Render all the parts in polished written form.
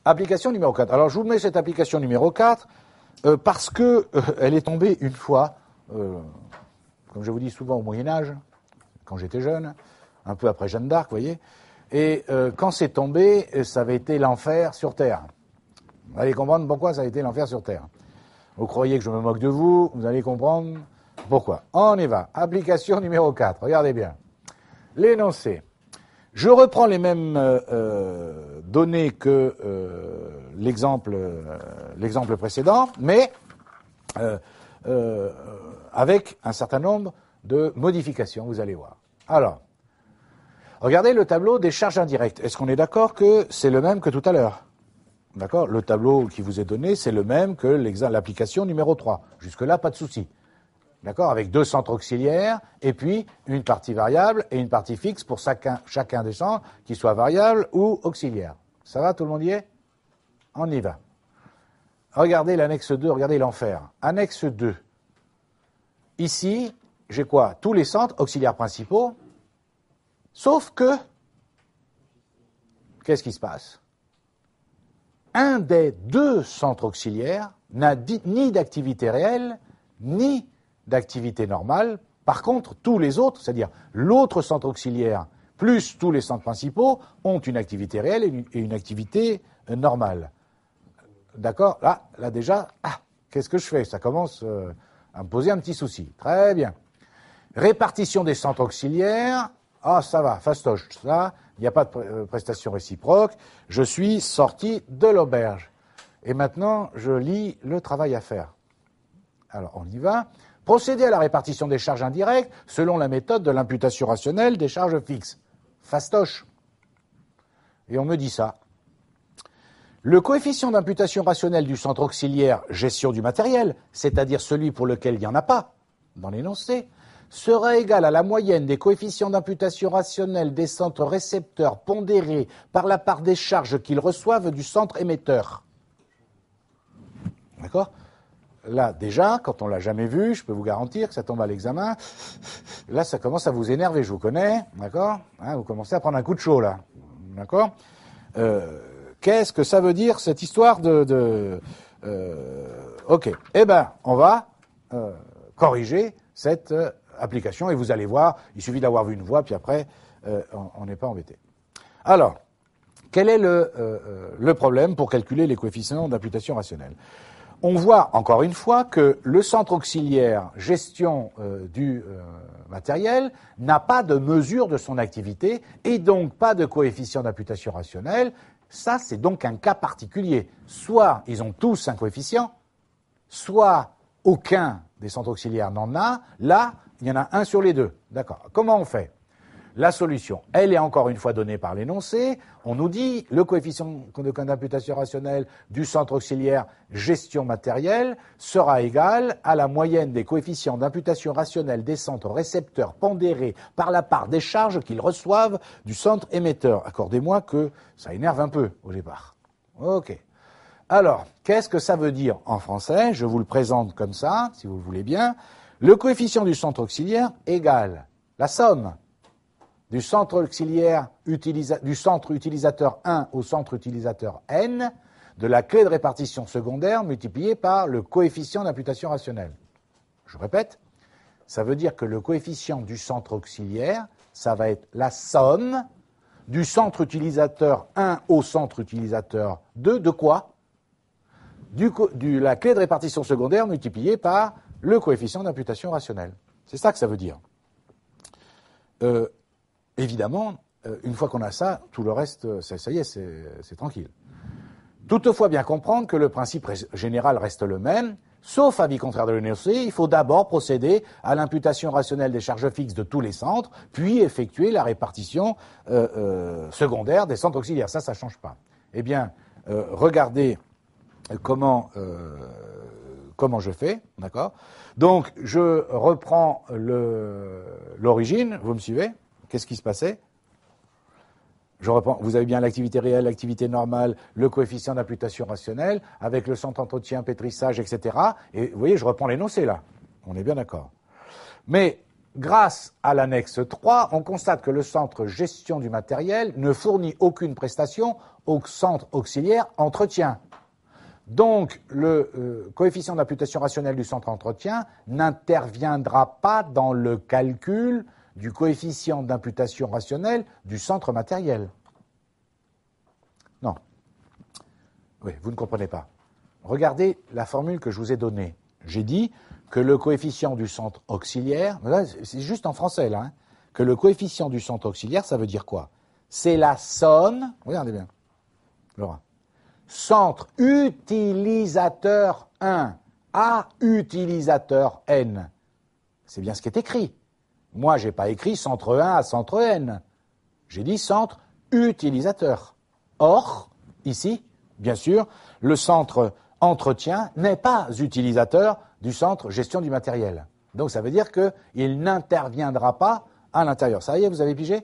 application numéro 4. Alors, je vous mets cette application numéro 4 parce que elle est tombée une fois, comme je vous dis souvent au Moyen-Âge, quand j'étais jeune, un peu après Jeanne d'Arc, vous voyez. Et quand c'est tombé, ça avait été l'enfer sur Terre. Vous allez comprendre pourquoi ça a été l'enfer sur Terre. Vous croyez que je me moque de vous, vous allez comprendre pourquoi. On y va. Application numéro 4. Regardez bien. L'énoncé. Je reprends les mêmes données que l'exemple précédent, mais avec un certain nombre de modifications, vous allez voir. Alors, regardez le tableau des charges indirectes. Est-ce qu'on est d'accord que c'est le même que tout à l'heure? D'accord? Le tableau qui vous est donné, c'est le même que l'application numéro 3. Jusque-là, pas de souci. D'accord? Avec deux centres auxiliaires, et puis une partie variable et une partie fixe pour chacun des centres, qui soit variable ou auxiliaire. Ça va, tout le monde y est? On y va. Regardez l'annexe 2, regardez l'enfer. Annexe 2. Ici, j'ai quoi? Tous les centres auxiliaires principaux, sauf que, qu'est-ce qui se passe? Un des deux centres auxiliaires n'a ni d'activité réelle, ni d'activité normale. Par contre, tous les autres, c'est-à-dire l'autre centre auxiliaire plus tous les centres principaux, ont une activité réelle et une activité normale. D'accord? Là déjà, qu'est-ce que je fais? Ça commence à me poser un petit souci. Très bien. Répartition des centres auxiliaires. Ça va, fastoche. Ça, il n'y a pas de prestation réciproque. Je suis sorti de l'auberge. Et maintenant, je lis le travail à faire. Alors, on y va. Procéder à la répartition des charges indirectes selon la méthode de l'imputation rationnelle des charges fixes. Fastoche. Et on me dit ça. Le coefficient d'imputation rationnelle du centre auxiliaire gestion du matériel, c'est-à-dire celui pour lequel il n'y en a pas, dans l'énoncé, sera égal à la moyenne des coefficients d'imputation rationnelle des centres récepteurs pondérés par la part des charges qu'ils reçoivent du centre émetteur. D'accord? Là, déjà, quand on ne l'a jamais vu, je peux vous garantir que ça tombe à l'examen. Là, ça commence à vous énerver, je vous connais, d'accord? Vous commencez à prendre un coup de chaud, là, d'accord? Qu'est-ce que ça veut dire, cette histoire Ok, on va corriger cette application, et vous allez voir, il suffit d'avoir vu une voie, puis après, on n'est pas embêté. Alors, quel est le problème pour calculer les coefficients d'imputation rationnelle? On voit, encore une fois, que le centre auxiliaire gestion du matériel n'a pas de mesure de son activité et donc pas de coefficient d'imputation rationnelle. Ça, c'est donc un cas particulier. Soit ils ont tous un coefficient, soit aucun des centres auxiliaires n'en a. Là, il y en a un sur les deux. D'accord. Comment on fait? La solution, elle est encore une fois donnée par l'énoncé. On nous dit le coefficient d'imputation rationnelle du centre auxiliaire gestion matérielle sera égal à la moyenne des coefficients d'imputation rationnelle des centres récepteurs pondérés par la part des charges qu'ils reçoivent du centre émetteur. Accordez-moi que ça énerve un peu au départ. Ok. Alors, qu'est-ce que ça veut dire en français? Je vous le présente comme ça, si vous le voulez bien. Le coefficient du centre auxiliaire égale la somme du centre auxiliaire du centre utilisateur 1 au centre utilisateur n de la clé de répartition secondaire multipliée par le coefficient d'imputation rationnelle. Je répète, ça veut dire que le coefficient du centre auxiliaire, ça va être la somme du centre utilisateur 1 au centre utilisateur 2 de quoi? De la clé de répartition secondaire multipliée par le coefficient d'imputation rationnelle. C'est ça que ça veut dire. Évidemment, une fois qu'on a ça, tout le reste, ça y est, c'est tranquille. Toutefois, bien comprendre que le principe général reste le même, sauf avis contraire de l'énoncé, il faut d'abord procéder à l'imputation rationnelle des charges fixes de tous les centres, puis effectuer la répartition secondaire des centres auxiliaires. Ça ne change pas. Eh bien, regardez comment je fais, d'accord? Donc, je reprends l'origine, vous me suivez? Qu'est-ce qui se passait? Je reprends, vous avez bien l'activité réelle, l'activité normale, le coefficient d'imputation rationnelle, avec le centre entretien, pétrissage, etc. Et vous voyez, je reprends l'énoncé là. On est bien d'accord. Mais grâce à l'annexe 3, on constate que le centre gestion du matériel ne fournit aucune prestation au centre auxiliaire entretien. Donc, le coefficient d'imputation rationnelle du centre entretien n'interviendra pas dans le calcul du coefficient d'imputation rationnelle du centre matériel. Non. Oui, vous ne comprenez pas. Regardez la formule que je vous ai donnée. J'ai dit que le coefficient du centre auxiliaire, c'est juste en français là, hein, que le coefficient du centre auxiliaire, ça veut dire quoi? C'est la somme, regardez bien, Laura, centre utilisateur 1 à utilisateur n. C'est bien ce qui est écrit. Moi, je n'ai pas écrit centre 1 à centre n. J'ai dit centre utilisateur. Or, ici, bien sûr, le centre entretien n'est pas utilisateur du centre gestion du matériel. Donc, ça veut dire qu'il n'interviendra pas à l'intérieur. Ça y est, vous avez pigé?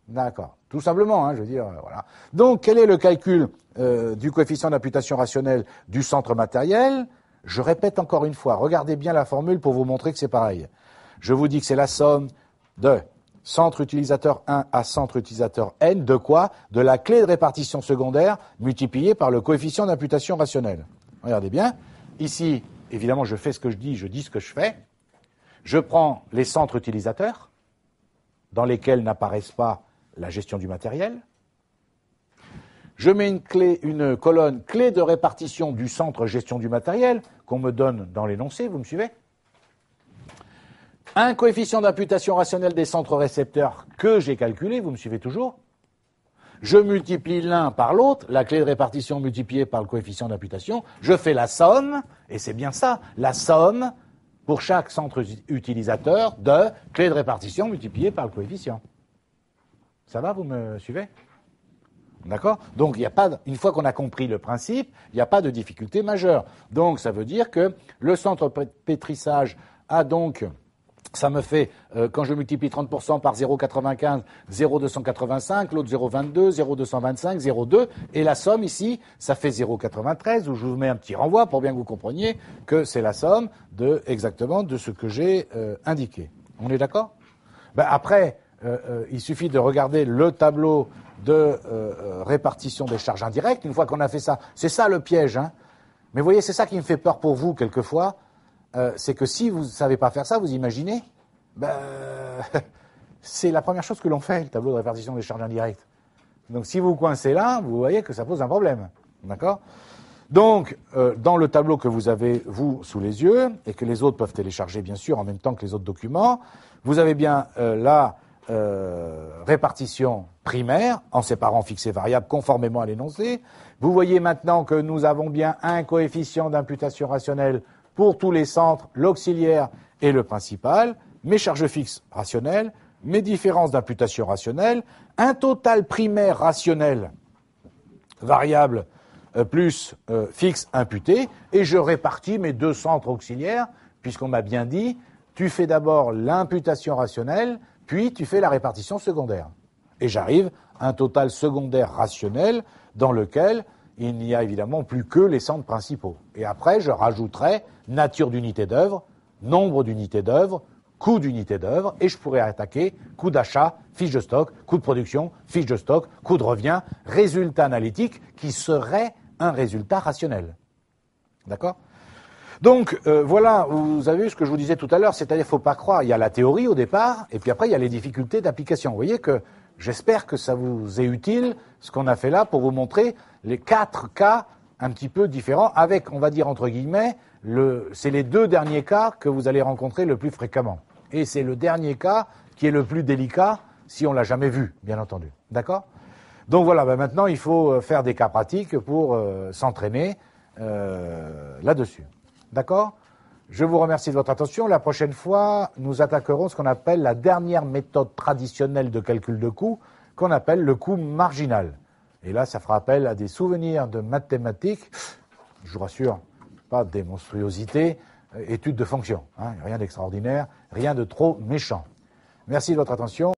D'accord. Tout simplement, je veux dire, voilà. Donc, quel est le calcul du coefficient d'imputation rationnelle du centre matériel? Je répète encore une fois, regardez bien la formule pour vous montrer que c'est pareil. Je vous dis que c'est la somme de centre utilisateur 1 à centre utilisateur n, de quoi? De la clé de répartition secondaire multipliée par le coefficient d'imputation rationnelle. Regardez bien. Ici, évidemment, je fais ce que je dis ce que je fais. Je prends les centres utilisateurs, dans lesquels n'apparaissent pas la gestion du matériel. Je mets une colonne clé de répartition du centre gestion du matériel qu'on me donne dans l'énoncé, vous me suivez? Un coefficient d'imputation rationnelle des centres récepteurs que j'ai calculé, vous me suivez toujours? Je multiplie l'un par l'autre, la clé de répartition multipliée par le coefficient d'imputation, je fais la somme, et c'est bien ça, la somme pour chaque centre utilisateur de clé de répartition multipliée par le coefficient. Ça va, vous me suivez? D'accord? Donc, il n'y a pas, une fois qu'on a compris le principe, il n'y a pas de difficulté majeure. Donc, ça veut dire que le centre pétrissage a donc, ça me fait, quand je multiplie 30% par 0,95, 0,285, l'autre 0,22, 0,225, 0,2, et la somme ici, ça fait 0,93, où je vous mets un petit renvoi pour bien que vous compreniez que c'est la somme de, exactement de ce que j'ai indiqué. On est d'accord? Ben après, il suffit de regarder le tableau de répartition des charges indirectes. Une fois qu'on a fait ça, c'est ça le piège. Mais vous voyez, c'est ça qui me fait peur pour vous quelquefois. C'est que si vous ne savez pas faire ça, vous imaginez, c'est la première chose que l'on fait, le tableau de répartition des charges indirectes. Donc si vous coincez là, vous voyez que ça pose un problème. D'accord? Donc, dans le tableau que vous avez, vous, sous les yeux, et que les autres peuvent télécharger, bien sûr, en même temps que les autres documents, vous avez bien la répartition primaire, en séparant fixe et variable, conformément à l'énoncé. Vous voyez maintenant que nous avons bien un coefficient d'imputation rationnelle pour tous les centres, l'auxiliaire et le principal, mes charges fixes rationnelles, mes différences d'imputation rationnelle, un total primaire rationnel variable plus fixe imputé, et je répartis mes deux centres auxiliaires, puisqu'on m'a bien dit, tu fais d'abord l'imputation rationnelle, puis tu fais la répartition secondaire. Et j'arrive à un total secondaire rationnel dans lequel il n'y a évidemment plus que les centres principaux. Et après, je rajouterai nature d'unité d'œuvre, nombre d'unités d'œuvre, coût d'unité d'œuvre, et je pourrais attaquer coût d'achat, fiche de stock, coût de production, fiche de stock, coût de revient, résultat analytique qui serait un résultat rationnel. D'accord ? Donc, voilà, vous avez vu ce que je vous disais tout à l'heure, c'est-à-dire qu'il ne faut pas croire, il y a la théorie au départ, et puis après il y a les difficultés d'application. Vous voyez que j'espère que ça vous est utile, ce qu'on a fait là, pour vous montrer les 4 cas un petit peu différents, avec, on va dire entre guillemets, c'est les 2 derniers cas que vous allez rencontrer le plus fréquemment. Et c'est le dernier cas qui est le plus délicat, si on ne l'a jamais vu, bien entendu. D'accord ? Donc voilà, maintenant il faut faire des cas pratiques pour s'entraîner là-dessus. D'accord ? Je vous remercie de votre attention. La prochaine fois, nous attaquerons ce qu'on appelle la dernière méthode traditionnelle de calcul de coût, qu'on appelle le coût marginal. Et là, ça fera appel à des souvenirs de mathématiques, je vous rassure, pas des monstruosités, études de fonctions. Rien d'extraordinaire, rien de trop méchant. Merci de votre attention.